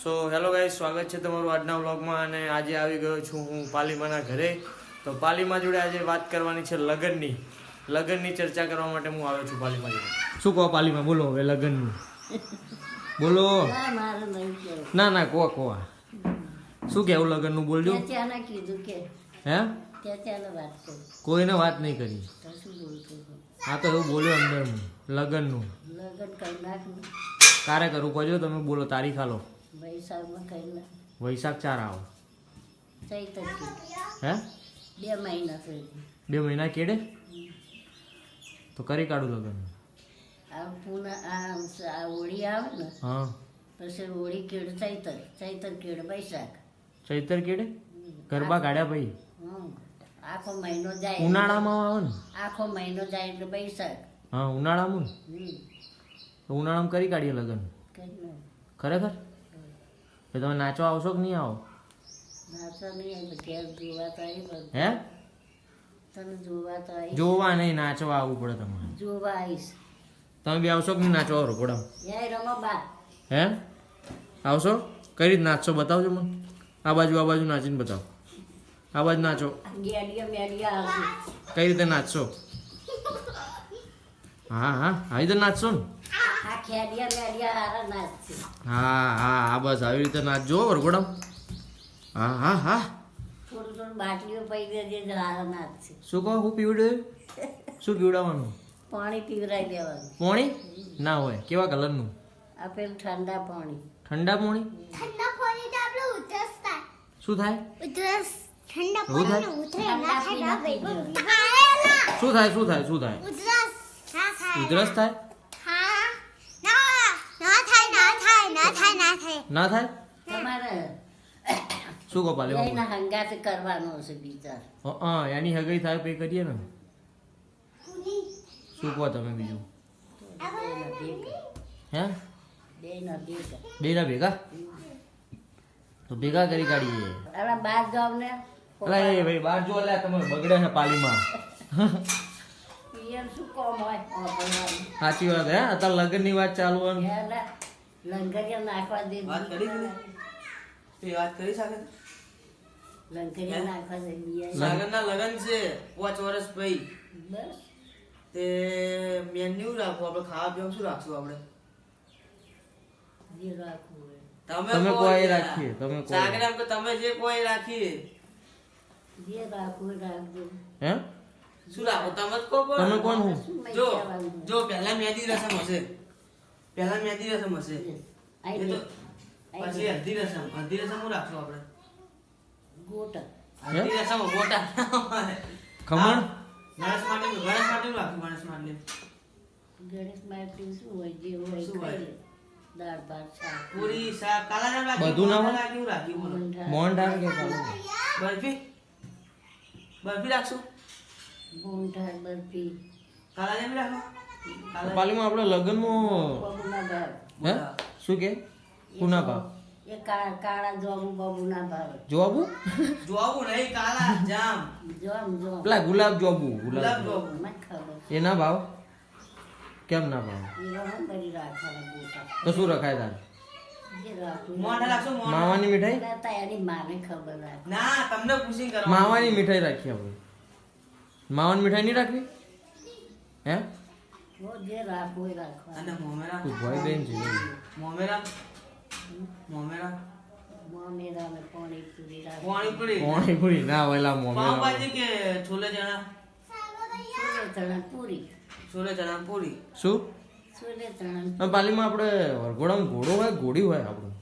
So hello guys, સ્વાગત છે તમારું આજના વ્લોગમાં. અને આજે આવી ગયો છું હું પાલીમાના ઘરે. તો પાલીમા જોડે આજે વાત કરવાની છે લગ્નની ચર્ચા કરવા માટે હું આવ્યો છું પાલીમા જોડે. શું કહો પાલીમા, બોલો હવે લગ્નનું બોલો. ના કહો શું કેવું લગ્નનું બોલજો. હે કોઈને વાત નહીં કરી. હા તો એવું બોલ્યો અંદર લગ્નનું કારે કરવું પડ્યો. તમે બોલો તારીખ આલો. વૈશાખ 4 આવો. હે 2 મહિના કેડે તો કરી કાઢું લગ્ન. હોળી આવે ને હા પછી હોળી કેડ ચૈતર કેડ વૈશાખ. ચૈતર કેડે ગરબા કાઢ્યા ભાઈ. આખો મહિનો જાય. ઉનાળામાં આવે ને. આખો મહિનો જાય એટલે વૈશાખ. હા ઉનાળામાં તો ઉનાળામાં કરી કાઢીએ લગ્ન. ખરેખર તો તમે નાચવા આવશો કે નહીં આવો? નાચવા નહીં ઘેર જોવા તો આવી. હે તને જોવા તો આવી. જોવા નહીં, નાચવા આવવું પડે તમારે. જોવા આવીશ. તમે બી આવશો કે નહીં નાચવા રોકડા? યાર રમો બા. હે આવશો? કઈ રીતે નાચશો બતાવજો મને. આ બાજુ નાચીને બતાવો. આ બાજુ નાચો. મેડિયા આવશે. કઈ રીતે નાચશો? હા આવી રીતે નાચશો ને. આ ખેડિયા હારા નાચશે. હા બસ આવી રીતે નાચજો વરઘોડા. હા થોડું બાટલીઓ પી દેજે હારા નાચશે. શું કહો? હું પીવડાવ્યું? શું પીવડાવવાનું? પાણી પીવરાઈ દેવાનું. પાણી ના હોય. કેવા કલરનું? આ પેલું ઠંડા પાણી. ઠંડા પાણી? ઠંડા પાણી તો આપણે ઉધરસ થાય. શું થાય? ઉધરસ. ઠંડા શું થાય? પાણી ઉધરે ના થાય ભાઈ. શું થાય? ઉધરસ ના થાય. ઉધરસ થાય? હા ના થાય. ના થાય? તમારે શું કહો પાલે? એના હંગાતે કરવાનો હશે બીજા. હા એની હગઈ થાય પે કરીએ ને. શું કહો તમે બીજું? હે બેના ભેગા તો ભેગા કરી કાઢીએ. અરે બાર જાવ ને. અલા એ ભાઈ બાર જો. અલ્યા તમે બગડે છે પાલીમાં. પિયર શું કોમ હોય ઓપનવાનું. સાચી વાત. હે અત્યારે લગ્નની વાત ચાલુ હોય. એટલે લંગરિયા નાખવા દે. વાત કરી શકે. લંગરિયા નાખવા દે બિયા. લગ્નના લગ્ન છે 5 વર્ષ પછી. બસ તે મેન્યુ રાખવું આપણે. ખાવા પીવાનું શું રાખશું આપણે? જે રાખવું હોય. તમે કોઈ રાખીએ. તમે જે કોઈ રાખીએ. જે રાખવું હોય રાખજો. હે શું રાખો? તમે જ કહો. તમે કોણ હું? શું મઈ જો કહેવાનું? પહેલા મહેંદી રસમ હશે. એ આઈ તો દે. પછી હલ્દી રસમ શું રાખશું આપણે? ગોટા. હલ્દી રસમ ગોટા. ખમણ ગણેશ માટે રાખશું. ગણેશ માટે શું હોય જે હોય શું હોય? ખાઈ લે. દાળ ભાત શાક પૂરી શાક કાલાજામ રાખી. બધું ના રાખ્યું. મોહનથાળ કે બરફી રાખશું. મોહનથાળ બરફી કાલાજામ રાખો. પાલીમાં આપણે લગ્નમાં બબુના ભાવ. હે શું કે કુના ભાવ? એ કાળા જોબુ બબુના ભાવ. જોબુ નહીં, કાલા જામ. જોમ પેલા ગુલાબ જોબુ. મને ખબર. એના ભાવ કેમ ના ભાવ? એવા બરી રાખવાના ગોટા. તો શું રખાય તાર? જે રાખવું માવાની મીઠાઈ. હતા એની માને ખબર રાખ. માવાની મીઠાઈ રાખીએ આપણે. માવાની મીઠાઈ નહીં રાખવી? હે જે રાખવું એ રાખવાનું. તું ભાઈ બેન છે. મોમેરા ને પાણીપુરી રાખ. પાણીપુરી ના હોય. છોલે ચણા પૂરી. શું છોલે ચણા પાલીમાં આપણે વરઘોડામાં ઘોડો હોય ઘોડી હોય આપણું?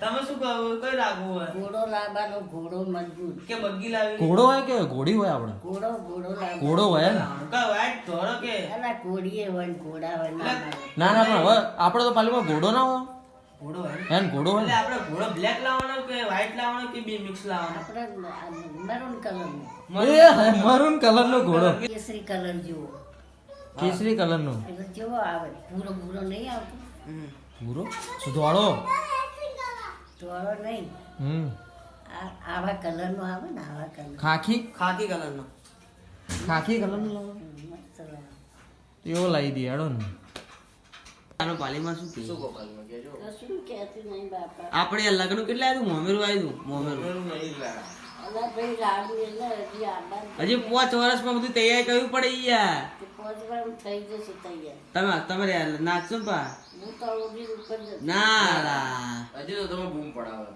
તમે શું કહો? કઈ રાખવું હોય? ઘોડો લાવવાનો. ઘોડો મજબૂત. કે બગ્ગી લાવી? ઘોડો હોય કે ઘોડી હોય આપણે? ઘોડો લાવવાનો. ઘોડો હોય ને. અલા ઘોડીએ હોય ને ઘોડા હોય ના હોય. ના પણ હવે આપણે તો પાલીમાં ઘોડો ના હોય. હે ને ઘોડો હોય. આપણે મરૂન કલર નો ઘોડો. કેસરી કલર જેવો. કેસરી કલર નો એટલે કેવો આવે? ભૂરો નહીં આવતો. ભૂરો ધોળો નહીં. આવા કલર નો આવે ને. આવા કલર ખાખી કલર નો લાવો. મસ્ત લાગે. એવો લાવી દે હેડો ને. આનો પાલીમાં શું શું કહે કહો પાલીમાં કહેજો કશું કહેતી નહીં બાપા આપણે આ લગ્ન કેટલા આવ્યું મોમેરું આવ્યું મોમેરું મેરું નહીં લા અલા ભાઈ લાડુ એટલે હજી આબાદ હજી 5 વર્ષમાં બધું તૈયારી કરવી પડે યાર તે 5 વાર થઈ જશે તૈયાર તમે યાર નાચશો ને પા હું તો ઓલી ઉપર જતી ના લા. હજી તો તમે બૂમ પડાવો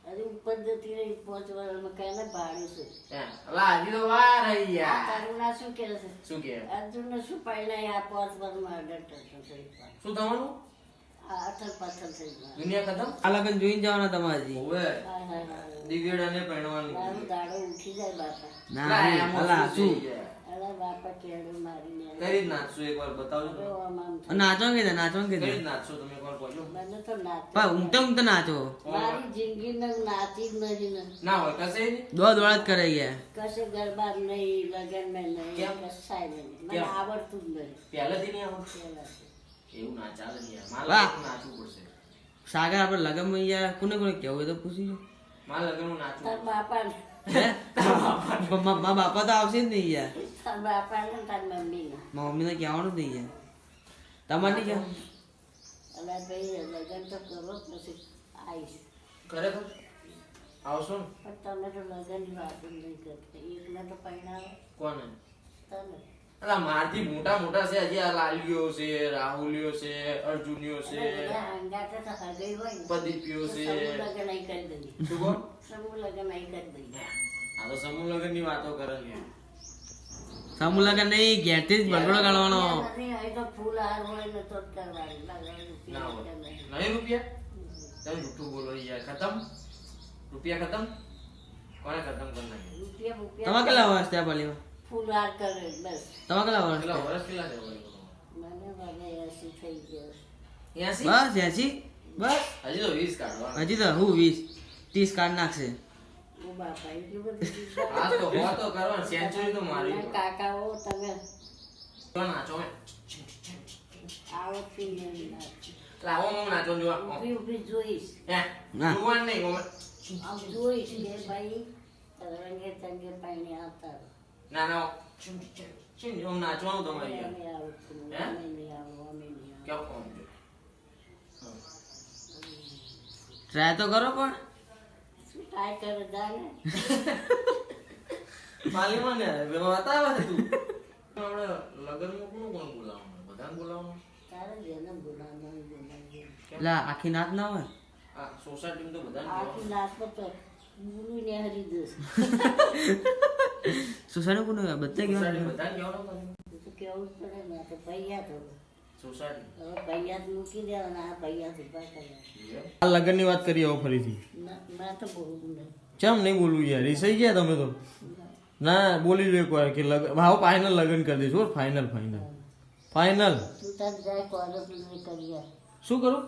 હજી ઉપર જતી રહી 5 વારમાં કઈને ભાડ્યું છે ત્યાં અલા હજી તો વાર હઈ આ યાર તારુણા શું કહે છે શું કે અર્જુનને શું પાડ્યા આ 5 વારમાં અડર થઈ ગયા શું થવાનું આ અઠર પાથર થઈ ગયા દુનિયા ખતમ આ લગ્ન જોઈને જવાના તમારે હજી ઓવે હાય હાય હાય દિવેડાને પહેરવાનું મારું દાડો ઉઠી જાય બાપા ના હું, અલા શું અલા બાપા કેળું મારીને કઈ રીત નાચશો એકવાર બતાવજો હવે આમ આમ થાય. નાચો કે નાચો કે કઈ રીત નાચશો તમે એકવાર કહો મને તો નાચ પા ઊંઘતા નાચો મારી જિંદગીમાં નાચી જ નહીં ને ના હોય કશે નહીં દોડ જ કરે યાર કશે ગરબા નહીં લગનમાં નહીં કેમ? કશાય નહીં મને કેમ? આવડતું જ નહીં પહેલેથી નહીં આવડતું પહેલાથી. એવું ના ચાલે ને યાર વાહ. મારે નાચવું પડશે સાગર આપણે લગ્નમાં યાર કોને કોને કેવું હોય તો પૂછી લો. મારે લગ્નનું નાચવું તાર બાપાને હે મારા બાપા તો આવશે જ નહીં યાર તાર બાપાને ને તાર મમ્મીને મારા મમ્મીને કહેવાનું જ નહીં યાર તમારે નહીં કહેવાનું અલા ભાઈ લગન તો કરો જ પછી આવીશ ખરેખર આવશો ને પણ તમે તો લગનની વાત જ નહીં કરતા એકને તો પહેણાવો કોને તમે અલા મારથી મોટા મોટા છે હજી આ લાલીઓ છે રાહુલિયો છે અર્જુનિયો છે એટલે બધા હંગાતે તો હગાઈ હોય ને પ્રદીપિયો તો છે સમૂહ લગન અહીં કરી દઈએ શું કહો સમૂહ લગન અહીં કરી દઈએ આ તો સમૂહ લગ્ન ની વાતો કરે છે સમૂહ લગ્ન નહીં ઘેરથી જ બગડો કાઢવાનો નથી, અહીં તો ફૂલ હાર હોય ને તો જ કરવાનું લગન ના રૂપિયા હોય નહીં. નહીં રૂપિયા તમે જૂઠું બોલો યાર ખતમ રૂપિયા ખતમ કોને ખતમ કરી નાખ્યા રૂપિયા રૂપિયા તમારે કેટલા વર્ષ થયા પાલીમાં ફૂલ હાર કરે બસ તમારે કેટલા વર્ષ કેટલા થયા? વર્ષ કેટલા છે વળી? મને વાગે 80 થઈ ગયા 80? બસ 80 બસ હજી તો 20 કાઢવા હજી તો હું 20-30 કાર્ડ નાખશે ઓ બાપા એટલું બધું જીવતા આ તો હો તો કરવાનું સેન્ચુરી તો મારી ના કાકાઓ તમે તો નાચો મે આવો પીને લાવો મમ નાચો જો ઊભી ઊભી જોઈશ હે ના. જુવાન નહીં ઓમે આમ જોઈશ કે ભાઈ રંગે ચંગે પાણી આવતા ના ના ચિન ઓમ નાચવાનું તમારે યાર અમે આવતું હે? અમે નહીં આવો અમે નહીં આવો કેવું કોમ છે ટ્રાય તો કરો પણ શું ટ્રાય કરે જાને પાલીમાં ને બતાવે તું આપણે લગનમાં કોણ કોણ બોલાવવાનું બધાને બોલાવવાનું તારે જેને બોલાવવાનું એટલે આખી નાચ ના હોય આ સોસાયટીમાં તો બધાને આખી નાચમાં તો ગુરુ ને હરી દસ સોસાયટી કોને હોય? બધા સોસાયટી ગયા બધાને કહેવાનું તો કેવું જ પડે ને આ તો પૈયા તો સોસાયટી હવે પૈયા જ મૂકી દેવાના આ પૈયા ઉભા કર્યા આ લગ્નની વાત કરીએ હવે ફરીથી ના તો બોલવું નહીં કેમ નહીં બોલવું યાર રીસાઈ ગયા તમે તો ના બોલી લો એકવાર કે લગન ભાવ ફાઇનલ લગન કરી દઈશું ફાઇનલ ફાઇનલ ફાઇનલ તું તાર જાય કોર્ટમાં જઈને કર્યા શું કરું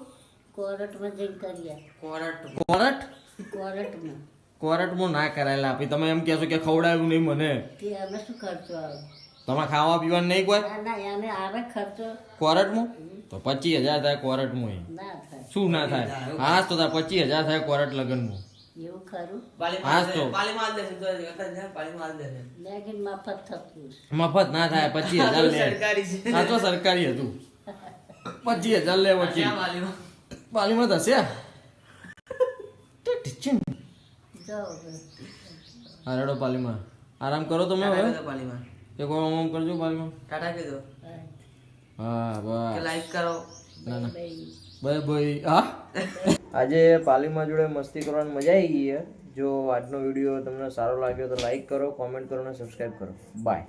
કોર્ટમાં જઈને કર્યા કોરટ કોરટ કોર્ટમાં કોરટમાં ના કરાયેલા આપી તમે એમ કહેશો કે ખવડાવ્યું નહીં મને તે અમે શું ખર્ચો આવે તમારે ખાવા પીવાનું નહીં કોઈ ના ના અમે આવે ખર્ચો કોરટમાં તો 25,000 થાય કોરટમાં ના થાય શું ના થાય હા તો તાર 25,000 થાય કોરટ લગનમાં એવું ખરું હા તો લેકિન મફત થતું મફત ના થાય 25,000 લે આ તો સરકારી હતું 25,000 લે વકીલ પાલીમાં થશે જાઓ હારડો પાલીમાં આરામ કરો તમે હવે પાલીમાં એક વાર આમ કરજો પાલીમાં ટાટા કીધો હા બસ લાઈક કરો ના ના ભાઈ બાય બાય હા આજે પાલીમાં જોડે મસ્તી કરવાની મજા આવી ગઈ છે જો આજનો વિડીયો તમને સારો લાગ્યો તો લાઈક કરો કોમેન્ટ કરો અને સબસ્ક્રાઈબ કરો બાય